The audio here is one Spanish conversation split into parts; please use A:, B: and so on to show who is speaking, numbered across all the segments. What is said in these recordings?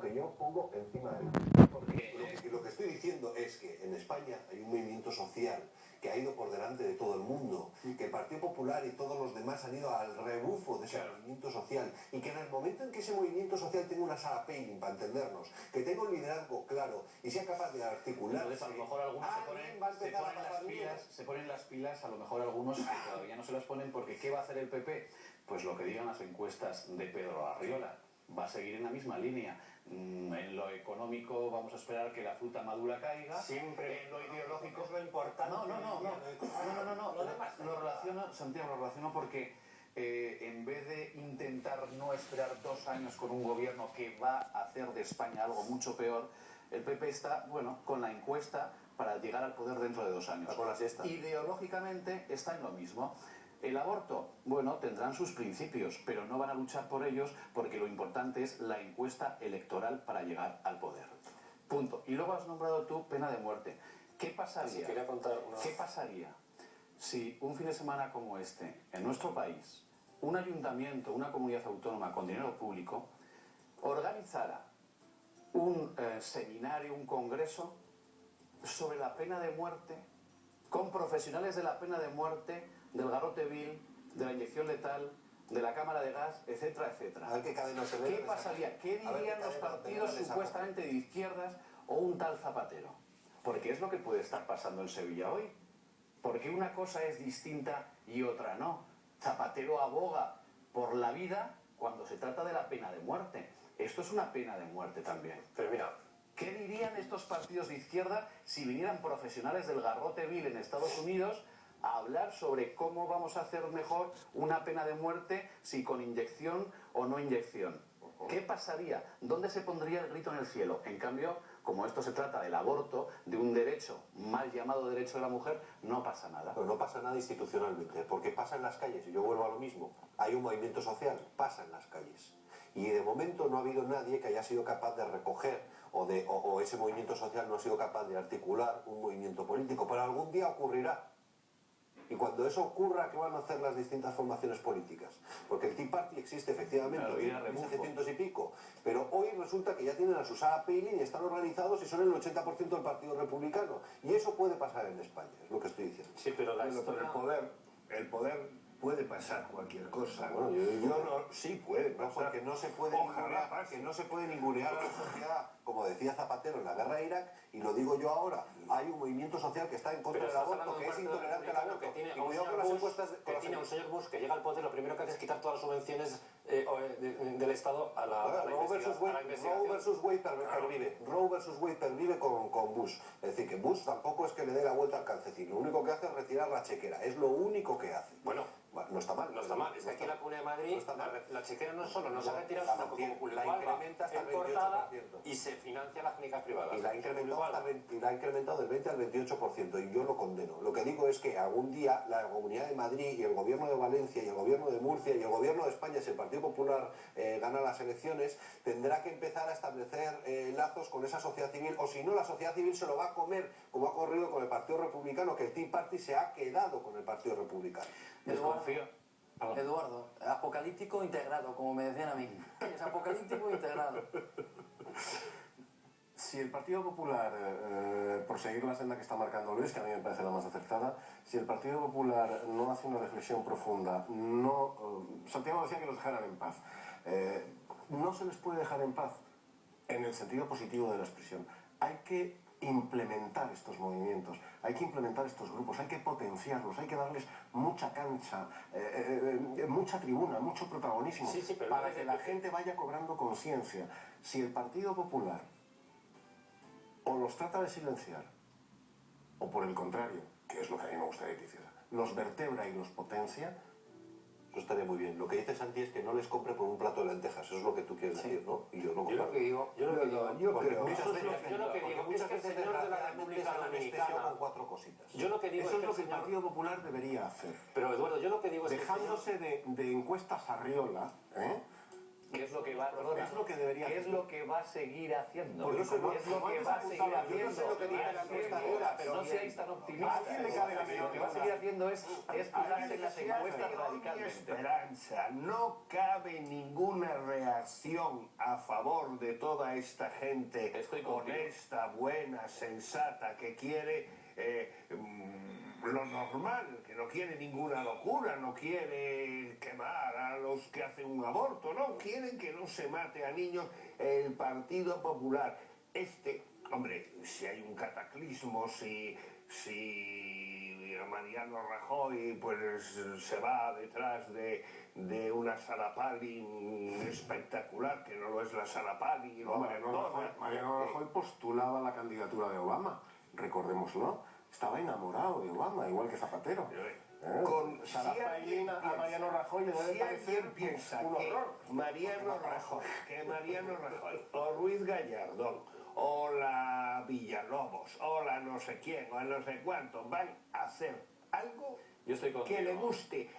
A: lo que yo pongo encima de la mesa. Porque lo que estoy diciendo es que en España hay un movimiento social que ha ido por delante de todo el mundo, que el Partido Popular y todos los demás han ido al rebufo de ese movimiento social, y que en el momento en que ese movimiento social tenga una sala Palin, para entendernos, que tenga un liderazgo claro y sea capaz de articular...
B: Entonces, a lo mejor algunos se ponen las pilas, a lo mejor algunos todavía no se las ponen, porque ¿qué va a hacer el PP? Pues lo que digan las encuestas de Pedro Arriola. Va a seguir en la misma línea. En lo económico vamos a esperar que la fruta madura caiga.
C: Siempre.
B: En lo ideológico
C: es lo importante.
B: No. Lo relaciono, Santiago, lo relaciono porque en vez de intentar no esperar 2 años con un gobierno que va a hacer de España algo mucho peor, el PP está, con la encuesta para llegar al poder dentro de 2 años.
A: Con la siesta.
B: Ideológicamente está en lo mismo. El aborto, tendrán sus principios, pero no van a luchar por ellos porque lo importante es la encuesta electoral para llegar al poder. Punto. Y luego has nombrado tú pena de muerte. ¿Qué pasaría? ¿Qué pasaría si un fin de semana como este, en nuestro país, un ayuntamiento, una comunidad autónoma con dinero público, organizara un seminario, un congreso sobre la pena de muerte, con profesionales de la pena de muerte, del garrote vil, de la inyección letal, de la cámara de gas, etcétera, etcétera?
A: A ver qué cadena se ve.
B: ¿Qué pasaría? ¿Qué dirían los partidos supuestamente de izquierdas o un tal Zapatero? Porque es lo que puede estar pasando en Sevilla hoy. Porque una cosa es distinta y otra no. Zapatero aboga por la vida cuando se trata de la pena de muerte. Esto es una pena de muerte también.
C: Pero mira,
B: ¿qué dirían estos partidos de izquierda si vinieran profesionales del garrote vil en Estados Unidos a hablar sobre cómo vamos a hacer mejor una pena de muerte, si con inyección o no inyección? ¿Qué pasaría? ¿Dónde se pondría el grito en el cielo? En cambio, como esto se trata del aborto, de un derecho, mal llamado derecho de la mujer, no pasa nada.
A: Pero no pasa nada institucionalmente, porque pasa en las calles, y yo vuelvo a lo mismo. Hay un movimiento social, pasa en las calles. Y de momento no ha habido nadie que haya sido capaz de recoger, o ese movimiento social no ha sido capaz de articular un movimiento político, pero algún día ocurrirá. Y cuando eso ocurra, ¿qué van a hacer las distintas formaciones políticas? Porque el Tea Party existe efectivamente en 1700 y pico, pero hoy resulta que ya tienen a su sala Palin y están organizados y son el 80% del Partido Republicano. Y eso puede pasar en España, es lo que estoy diciendo.
C: sí, pero
D: el poder puede pasar cualquier cosa.
A: Bueno,
D: sí puede pasar.
A: Porque no se puede ningunear a la sociedad, como decía Zapatero en la guerra de Irak, y lo digo yo ahora, hay un movimiento social que está en contra del aborto, que es intolerante al aborto.
C: Y cuidado con las encuestas que tiene un señor Bush que llega al poder, lo primero que hace es quitar todas las subvenciones del Estado a la investigación.
A: Roe versus Wade pervive con Bush. Es decir, que Bush tampoco es que le dé la vuelta al calcetín. Lo único que hace es retirar la chequera. Es lo único que hace.
C: Bueno,
A: no está mal.
C: No está mal. Es que aquí en la Comunidad de Madrid la chequera no solo no se ha retirado, sino como
A: la incrementa hasta el 28%.
C: Y se financia las clínicas privadas.
A: Y la ha incrementado del 20 al 28%, y yo lo condeno. Lo que digo es que algún día la Comunidad de Madrid y el Gobierno de Valencia y el Gobierno de Murcia y el Gobierno de España, si el Partido Popular gana las elecciones, tendrá que empezar a establecer lazos con esa sociedad civil, o si no, la sociedad civil se lo va a comer, como ha ocurrido con el Partido Republicano, que el Tea Party se ha quedado con el Partido Republicano.
E: Eduardo, apocalíptico integrado, como me decían a mí. Es apocalíptico integrado.
D: Si el Partido Popular, por seguir la senda que está marcando Luis, que a mí me parece la más acertada, si el Partido Popular no hace una reflexión profunda, Santiago decía que los dejaran en paz. No se les puede dejar en paz en el sentido positivo de la expresión. Hay que implementar estos movimientos, hay que implementar estos grupos, hay que potenciarlos, hay que darles mucha cancha, mucha tribuna, mucho protagonismo, para que la gente vaya cobrando conciencia. Si el Partido Popular o los trata de silenciar, o por el contrario, que es lo que a mí me gustaría que hiciera, los vertebra y los potencia,
A: eso estaría muy bien. Lo que dice Santi es que no les compre por un plato de lentejas. Eso es lo que tú quieres decir, ¿no? Y yo no
C: Yo lo que digo es que el señor de la República Dominicana
A: con 4 cositas.
C: Yo lo que digo
D: eso es lo
C: el
D: que el Partido Popular debería hacer.
C: Pero Eduardo, yo lo que digo es
D: dejándose de encuestas Arriola,
B: ¿Qué es lo que va, perdona,
D: Es lo que debería
B: ¿qué es
D: hacer.
B: lo que va a seguir haciendo?
D: Porque como-
B: ¿Qué es lo
D: como
B: que
D: antes
B: va a seguir
D: apuntaba, yo no
B: haciendo?
D: sé lo que dice la encuesta ahora, pero
B: no
D: bien.
B: seáis tan
D: ¿A
B: optimistas.
D: quién le cabe la
B: Lo que va a
D: media?
B: seguir haciendo es fijarse en las encuestas
F: Mi
B: radicalmente.
F: esperanza, no cabe ninguna reacción a favor de toda esta gente
B: Estoy contigo.
F: honesta, buena, sensata, que quiere lo normal, que no quiere ninguna locura, no quiere quemar a los que hacen un aborto, no, quieren que no se mate a niños. El Partido Popular, hombre, si hay un cataclismo, si Mariano Rajoy pues se va detrás de una Sara Palin espectacular, que no lo es la Sara Palin,
D: No, Mariano Rajoy postulaba la candidatura de Obama, recordémoslo. Estaba enamorado de Obama, igual que Zapatero.
F: Con
D: Sara
F: si
D: Palin a Mariano Rajoy le debe
F: si
D: parecer
F: alguien piensa
D: un
F: que
D: horror.
F: Mariano Rajoy o Ruiz Gallardón o la Villalobos o la no sé quién o no sé cuánto van a hacer algo
B: Yo estoy contigo.
F: que le guste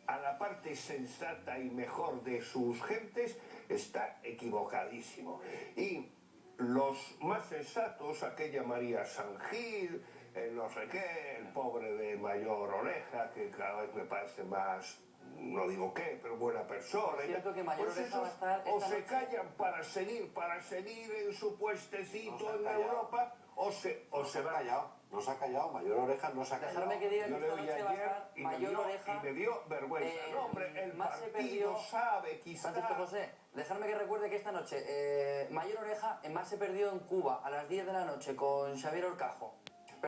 F: a la parte sensata y mejor de sus gentes, está equivocadísimo. Y los más sensatos, aquella María San Gil, no sé qué, el pobre de Mayor Oreja, que cada vez me parece más, no digo qué, pero buena persona.
E: Es cierto que Mayor
F: Pues
E: Oreja va a
F: esos
E: estar
F: o
E: esta
F: se
E: noche.
F: callan para seguir en su puestecito
A: No se han
F: en
A: callado.
F: Europa, o se van.
A: No se ha callado, Mayor Oreja no se ha callado.
E: Dejarme que diga que
F: Yo le
E: esta
F: oí
E: noche va a
F: ayer
E: estar
F: y
E: Mayor
F: me
E: Oreja.
F: dio vergüenza. No, hombre, el
E: más se
F: partido
E: perdió.
F: sabe, quizá.
E: Francisco José, dejarme que recuerde que esta noche Mayor Oreja en más se perdió en Cuba a las 10 de la noche con Xavier Orcajo.